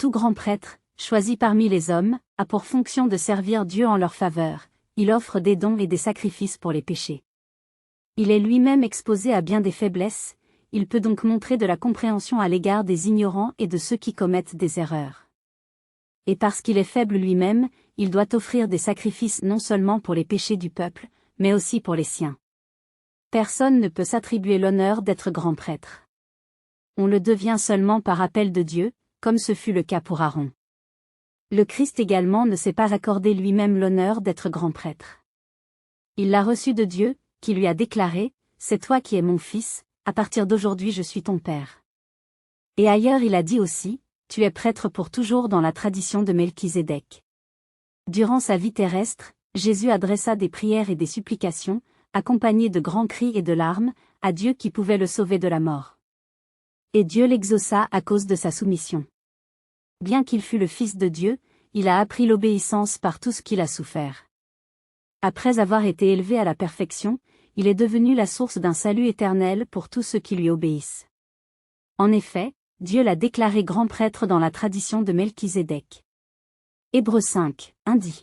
Tout grand prêtre, choisi parmi les hommes, a pour fonction de servir Dieu en leur faveur. Il offre des dons et des sacrifices pour les péchés. Il est lui-même exposé à bien des faiblesses, il peut donc montrer de la compréhension à l'égard des ignorants et de ceux qui commettent des erreurs. Et parce qu'il est faible lui-même, il doit offrir des sacrifices non seulement pour les péchés du peuple, mais aussi pour les siens. Personne ne peut s'attribuer l'honneur d'être grand prêtre. On le devient seulement par appel de Dieu, comme ce fut le cas pour Aaron. Le Christ également ne s'est pas accordé lui-même l'honneur d'être grand prêtre. Il l'a reçu de Dieu, qui lui a déclaré, « C'est toi qui es mon fils, à partir d'aujourd'hui je suis ton père. » Et ailleurs il a dit aussi, « Tu es prêtre pour toujours dans la tradition de Melchizedek. » Durant sa vie terrestre, Jésus adressa des prières et des supplications, accompagnées de grands cris et de larmes, à Dieu qui pouvait le sauver de la mort. Et Dieu l'exauça à cause de sa soumission. Bien qu'il fût le Fils de Dieu, il a appris l'obéissance par tout ce qu'il a souffert. Après avoir été élevé à la perfection, il est devenu la source d'un salut éternel pour tous ceux qui lui obéissent. En effet, Dieu l'a déclaré grand prêtre dans la tradition de Melchizedek. Hébreux 5, 1 dit.